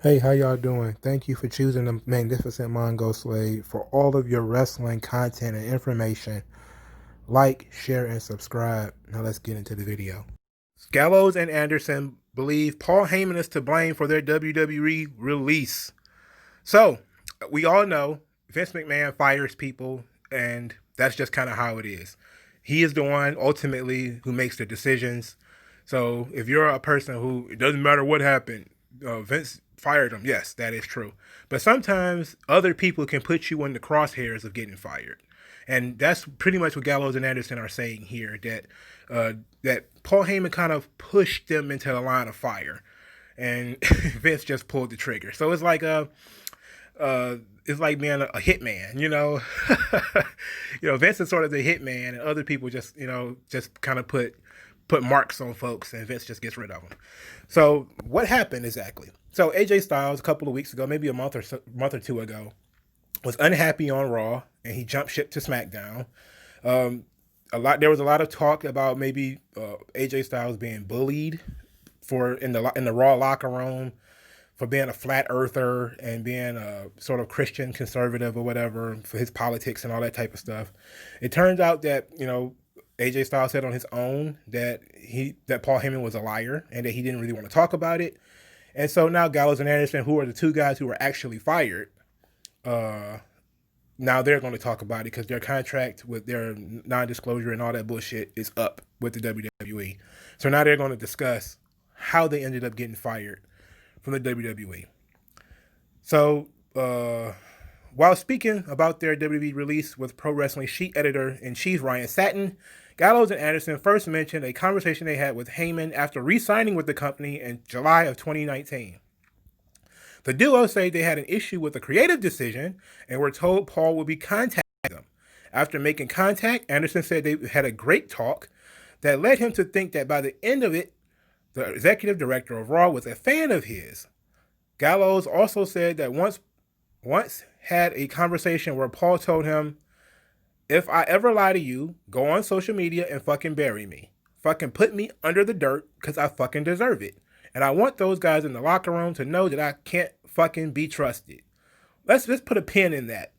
Hey, how y'all doing? Thank you for choosing the magnificent MongoSlade for all of your wrestling content and information. Like, share, and subscribe. Now let's get into the video. Gallows and Anderson believe Paul Heyman is to blame for their WWE release. So, we all know Vince McMahon fires people, and that's just kind of how it is. He is the one ultimately who makes the decisions. So, if you're a person who it doesn't matter what happened, Vince fired him. Yes, that is true. But sometimes other people can put you in the crosshairs of getting fired. And that's pretty much what Gallows and Anderson are saying here, that Paul Heyman kind of pushed them into the line of fire, and Vince just pulled the trigger. So it's like being a hitman, Vince is sort of the hitman, and other people just kind of put marks on folks, and Vince just gets rid of them. So what happened exactly? So AJ Styles a couple of weeks ago, maybe a month or two ago, was unhappy on Raw, and he jumped ship to SmackDown. There was a lot of talk about maybe AJ Styles being bullied in the Raw locker room for being a flat earther and being a sort of Christian conservative or whatever, for his politics and all that type of stuff. It turns out that AJ Styles said on his own that Paul Heyman was a liar and that he didn't really want to talk about it. And so now Gallows and Anderson, who are the two guys who were actually fired, now they're going to talk about it because their contract with their non-disclosure and all that bullshit is up with the WWE. So now they're going to discuss how they ended up getting fired from the WWE. So while speaking about their WWE release with Pro Wrestling Sheet Editor-in-Chief Ryan Satin, Gallows and Anderson first mentioned a conversation they had with Heyman after re-signing with the company in July of 2019. The duo say they had an issue with a creative decision and were told Paul would be contacting them. After making contact, Anderson said they had a great talk that led him to think that by the end of it, the executive director of Raw was a fan of his. Gallows also said that once had a conversation where Paul told him, "If I ever lie to you, go on social media and fucking bury me. Fucking put me under the dirt because I fucking deserve it. And I want those guys in the locker room to know that I can't fucking be trusted." Let's put a pin in that.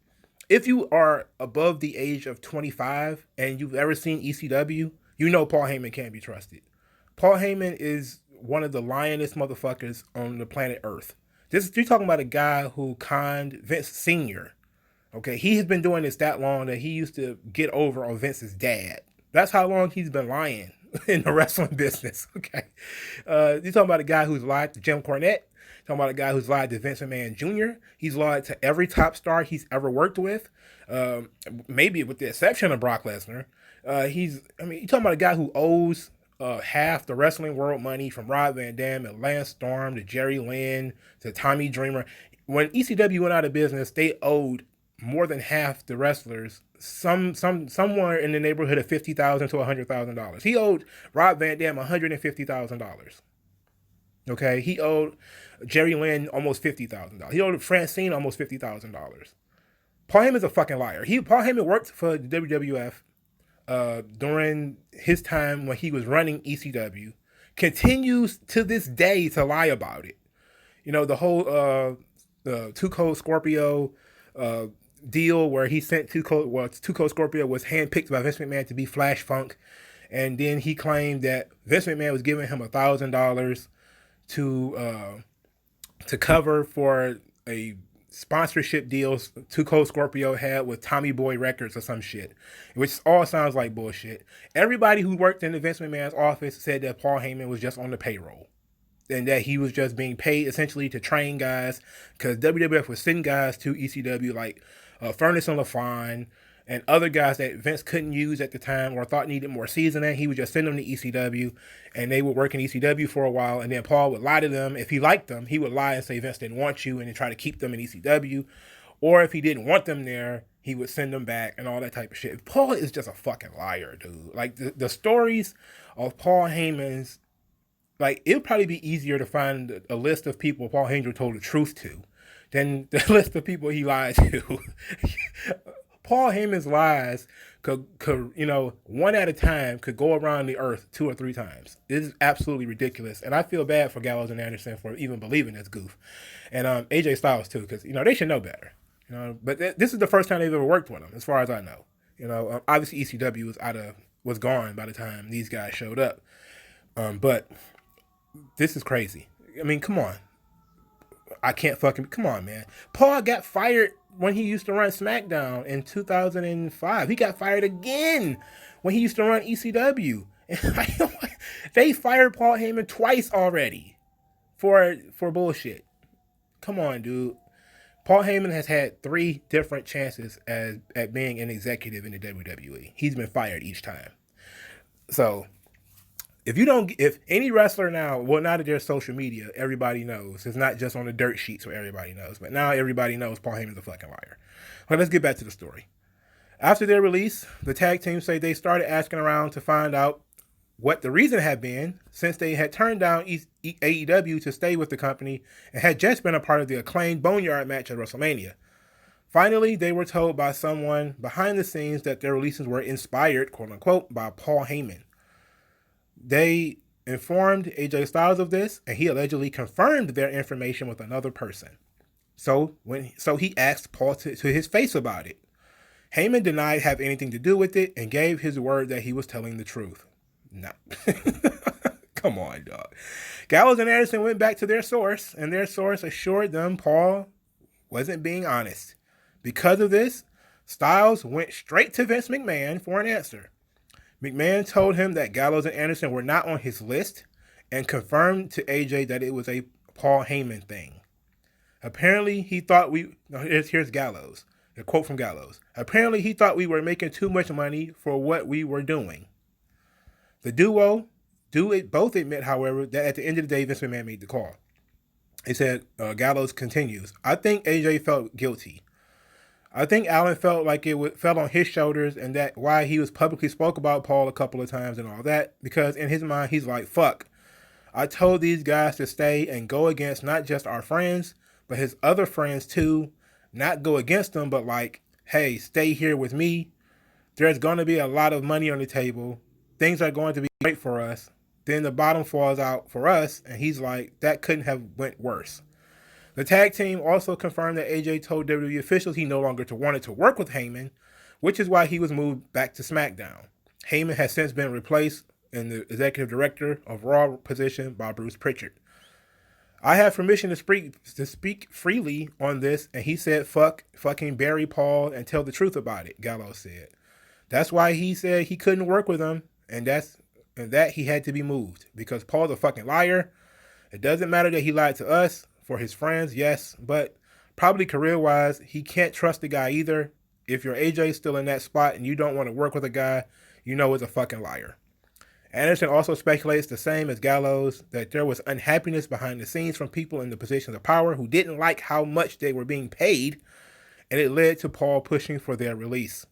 If you are above the age of 25 and you've ever seen ECW, you know Paul Heyman can't be trusted. Paul Heyman is one of the lionest motherfuckers on the planet Earth. You're talking about a guy who conned Vince Sr. Okay, he has been doing this that long that he used to get over on Vince's dad. That's how long he's been lying in the wrestling business. Okay, you're talking about a guy who's lied to Jim Cornette. Talking about a guy who's lied to Vince McMahon Jr. He's lied to every top star he's ever worked with, maybe with the exception of Brock Lesnar. You're talking about a guy who owes half the wrestling world money, from Rob Van Dam and Lance Storm to Jerry Lynn to Tommy Dreamer. When ECW went out of business, they owed more than half the wrestlers somewhere in the neighborhood of $50,000 to $100,000. He owed Rob Van Dam $150,000. Okay, he owed Jerry Lynn almost $50,000. He owed Francine almost $50,000. Paul Heyman's a fucking liar. Paul Heyman worked for the WWF during his time when he was running ECW, continues to this day to lie about it. The whole Two Cold Scorpio deal where he sent Two Cold Scorpio was handpicked by Vince McMahon to be Flash Funk, and then he claimed that Vince McMahon was giving him $1,000 to cover for a sponsorship deals Two Cold Scorpio had with Tommy Boy Records or some shit, which all sounds like bullshit. Everybody who worked in the Vince McMahon's office said that Paul Heyman was just on the payroll and that he was just being paid essentially to train guys, because WWF would send guys to ECW like Furnace and LaFon and other guys that Vince couldn't use at the time or thought needed more seasoning. He would just send them to ECW, and they would work in ECW for a while, and then Paul would lie to them. If he liked them, he would lie and say Vince didn't want you and then try to keep them in ECW. Or if he didn't want them there, he would send them back and all that type of shit. Paul is just a fucking liar, dude. Like, the stories of Paul Heyman's, like, it'll probably be easier to find a list of people Paul Heyman told the truth to than the list of people he lied to. Paul Heyman's lies could one at a time could go around the earth 2 or 3 times. It is absolutely ridiculous, and I feel bad for Gallows and Anderson for even believing this goof, and AJ Styles too, because they should know better. But this is the first time they've ever worked with him, as far as I know. Obviously ECW was gone by the time these guys showed up, but this is crazy. I mean, come on. Come on, man. Paul got fired when he used to run SmackDown in 2005. He got fired again when he used to run ECW. They fired Paul Heyman twice already for bullshit. Come on, dude. Paul Heyman has had 3 different chances at being an executive in the WWE. He's been fired each time. So if any wrestler now, well, now that there's social media, everybody knows. It's not just on the dirt sheets where everybody knows, but now everybody knows Paul Heyman's a fucking liar. Well, let's get back to the story. After their release, the tag team say they started asking around to find out what the reason had been, since they had turned down AEW to stay with the company and had just been a part of the acclaimed Boneyard match at WrestleMania. Finally, they were told by someone behind the scenes that their releases were inspired, quote unquote, by Paul Heyman. They informed AJ Styles of this, and he allegedly confirmed their information with another person. So he asked Paul to his face about it. Heyman denied having anything to do with it and gave his word that he was telling the truth. No. Come on, dog. Gallows and Anderson went back to their source, and their source assured them Paul wasn't being honest. Because of this, Styles went straight to Vince McMahon for an answer. McMahon told him that Gallows and Anderson were not on his list and confirmed to AJ that it was a Paul Heyman thing. Apparently, he thought here's Gallows. A quote from Gallows. Apparently, he thought we were making too much money for what we were doing. The duo both admit, however, that at the end of the day, Vince McMahon made the call. He said, Gallows continues, I think AJ felt guilty. I think Allen felt like it fell on his shoulders, and that why he was publicly spoke about Paul a couple of times and all that, because in his mind, he's like, fuck. I told these guys to stay and go against not just our friends, but his other friends too. Not go against them, but like, hey, stay here with me. There's going to be a lot of money on the table. Things are going to be great for us. Then the bottom falls out for us, and he's like, that couldn't have went worse. The tag team also confirmed that AJ told WWE officials he no longer wanted to work with Heyman, which is why he was moved back to SmackDown. Heyman has since been replaced in the executive director of Raw position by Bruce Pritchard. I have permission to speak freely on this, and he said fucking bury Paul and tell the truth about it, Gallows said. That's why he said he couldn't work with him, and that he had to be moved, because Paul's a fucking liar. It doesn't matter that he lied to us. For his friends, yes, but probably career-wise, he can't trust the guy either. If your AJ's still in that spot and you don't want to work with a guy, you know he's a fucking liar. Anderson also speculates the same as Gallows, that there was unhappiness behind the scenes from people in the positions of power who didn't like how much they were being paid, and it led to Paul pushing for their release.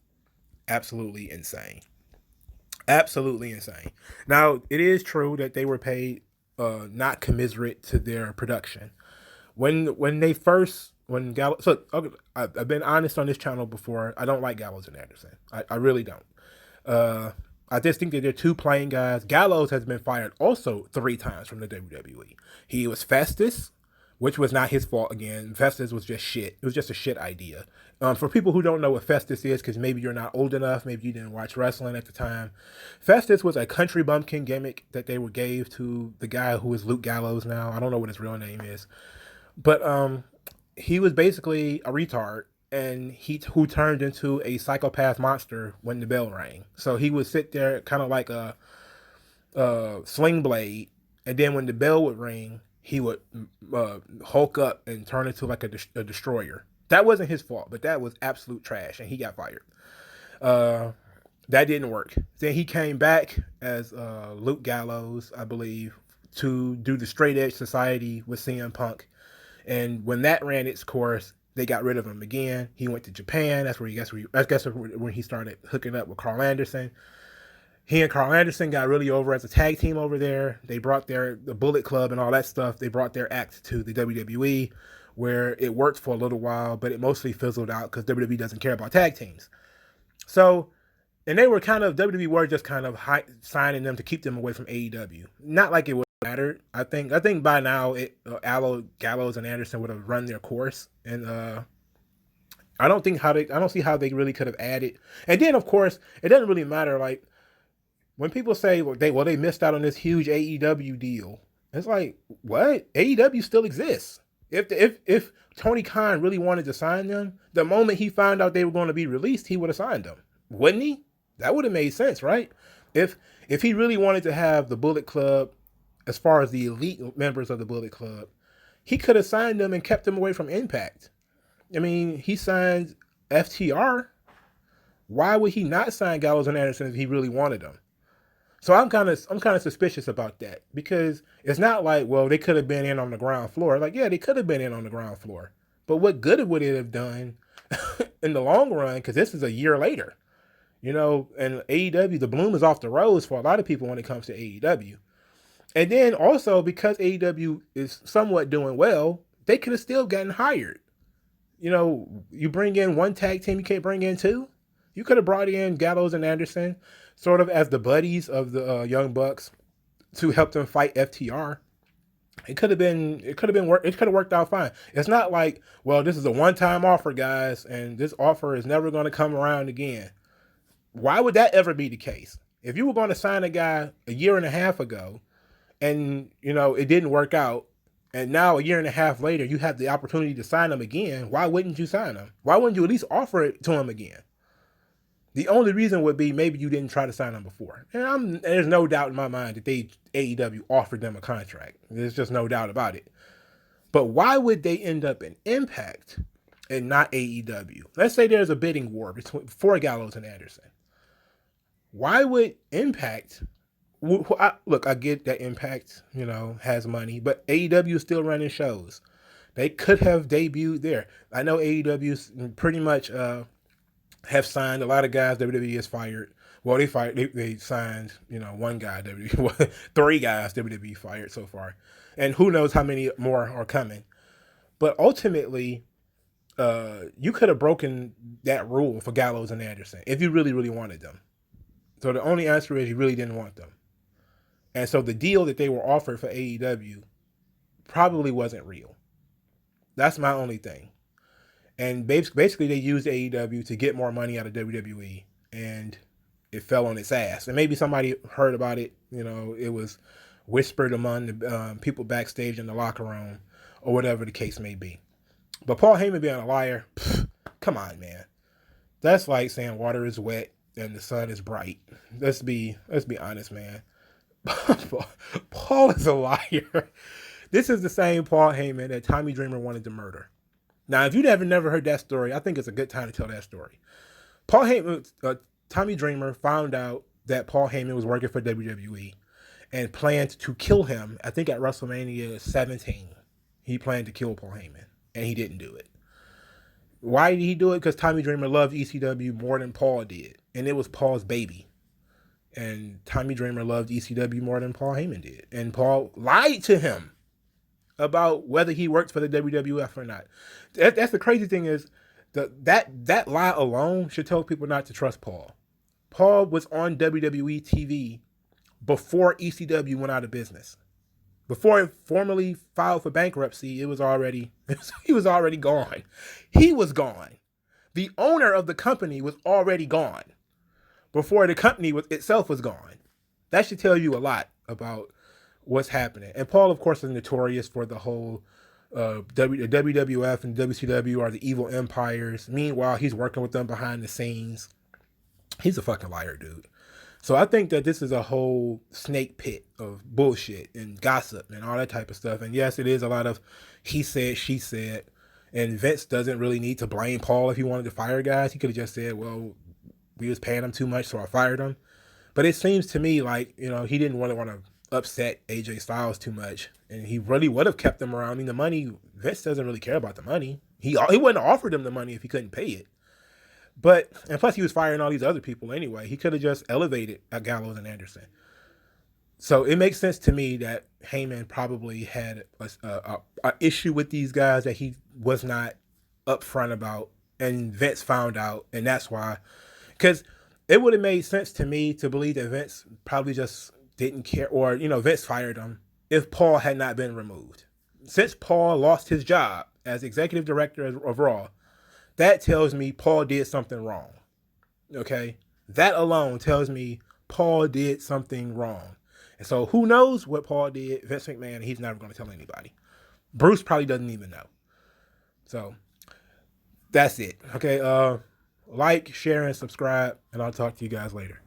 Absolutely insane. Absolutely insane. Now, it is true that they were paid not commensurate to their production. When Gallows, so okay, I've been honest on this channel before. I don't like Gallows and Anderson. I really don't. I just think that they're 2 plain guys. Gallows has been fired also 3 times from the WWE. He was Festus, which was not his fault again. Festus was just shit. It was just a shit idea. For people who don't know what Festus is, because maybe you're not old enough, maybe you didn't watch wrestling at the time. Festus was a country bumpkin gimmick that they gave to the guy who is Luke Gallows now. I don't know what his real name is. But he was basically a retard, and who turned into a psychopath monster when the bell rang. So he would sit there kind of like a sling blade, and then when the bell would ring, he would hulk up and turn into like a destroyer. That wasn't his fault, but that was absolute trash, and he got fired. That didn't work. Then he came back as Luke Gallows, I believe, to do the Straight Edge Society with CM Punk. And when that ran its course, they got rid of him again. He went to Japan. That's where when he started hooking up with Carl Anderson. He and Carl Anderson got really over as a tag team over there. They brought the Bullet Club and all that stuff. They brought their act to the WWE, where it worked for a little while, but it mostly fizzled out because WWE doesn't care about tag teams. So, and they were kind of, WWE were just kind of signing them to keep them away from AEW. Not like it would matter. I think by now, Gallows and Anderson would have run their course. And I don't see how they really could have added. And then, of course, it doesn't really matter. Like, when people say, they missed out on this huge AEW deal. It's like, what? AEW still exists. If Tony Khan really wanted to sign them, the moment he found out they were going to be released, he would have signed them, wouldn't he? That would have made sense, right? If he really wanted to have the Bullet Club, as far as the elite members of the Bullet Club, he could have signed them and kept them away from Impact. I mean, he signed FTR. Why would he not sign Gallows and Anderson if he really wanted them? So I'm kind of suspicious about that, because it's not like, well, they could have been in on the ground floor. Like, yeah, they could have been in on the ground floor, but what good would it have done in the long run? Because this is a year later, and AEW, the bloom is off the rose for a lot of people when it comes to AEW. And then also, because AEW is somewhat doing well, they could have still gotten hired. You bring in one tag team, you can't bring in two. You could have brought in Gallows and Anderson sort of as the buddies of the Young Bucks to help them fight FTR. It could have worked out fine. It's not like, well, this is a one-time offer, guys, and this offer is never going to come around again. Why would that ever be the case? If you were going to sign a guy a year and a half ago and, it didn't work out, and now a year and a half later, you have the opportunity to sign him again, why wouldn't you sign him? Why wouldn't you at least offer it to him again? The only reason would be maybe you didn't try to sign them before. And there's no doubt in my mind that AEW offered them a contract. There's just no doubt about it. But why would they end up in Impact and not AEW? Let's say there's a bidding war for Gallows and Anderson. Why would Impact... Look, I get that Impact, has money, but AEW is still running shows. They could have debuted there. I know AEW's pretty much... have signed a lot of guys WWE has fired. Well, they signed, one guy, WWE, 3 guys WWE fired so far. And who knows how many more are coming. But ultimately, you could have broken that rule for Gallows and Anderson if you really, really wanted them. So the only answer is you really didn't want them. And so the deal that they were offered for AEW probably wasn't real. That's my only thing. And basically, they used AEW to get more money out of WWE, and it fell on its ass. And maybe somebody heard about it. It was whispered among the people backstage in the locker room, or whatever the case may be. But Paul Heyman being a liar, come on, man. That's like saying water is wet and the sun is bright. Let's be honest, man. Paul is a liar. This is the same Paul Heyman that Tommy Dreamer wanted to murder. Now, if you've never heard that story, I think it's a good time to tell that story. Paul Heyman, Tommy Dreamer found out that Paul Heyman was working for WWE and planned to kill him, I think at WrestleMania 17. He planned to kill Paul Heyman, and he didn't do it. Why did he do it? Because Tommy Dreamer loved ECW more than Paul did, and it was Paul's baby. And Tommy Dreamer loved ECW more than Paul Heyman did. And Paul lied to him about whether he worked for the WWF or not. That's the crazy thing is that lie alone should tell people not to trust Paul. Paul was on WWE TV before ECW went out of business. Before it formally filed for bankruptcy, he was already gone. He was gone. The owner of the company was already gone before the company itself was gone. That should tell you a lot about what's happening. And Paul, of course, is notorious for the whole WWF and WCW are the evil empires. Meanwhile, he's working with them behind the scenes. He's a fucking liar, dude. So I think that this is a whole snake pit of bullshit and gossip and all that type of stuff. And yes, it is a lot of he said, she said. And Vince doesn't really need to blame Paul if he wanted to fire guys. He could have just said, well, we was paying him too much, so I fired him. But it seems to me like, he didn't want to upset AJ Styles too much, and he really would have kept them around. I mean, the money, Vince doesn't really care about the money. He wouldn't have offered him the money if he couldn't pay it. And plus he was firing all these other people anyway. He could have just elevated Gallows and Anderson. So it makes sense to me that Heyman probably had a issue with these guys that he was not upfront about, and Vince found out, and that's why Because it would have made sense to me to believe that Vince probably just didn't care, or, Vince fired him if Paul had not been removed. Since Paul lost his job as executive director of Raw, that tells me Paul did something wrong. Okay? That alone tells me Paul did something wrong. And so who knows what Paul did? Vince McMahon, he's never going to tell anybody. Bruce probably doesn't even know. So that's it. Okay? Like, share, and subscribe, and I'll talk to you guys later.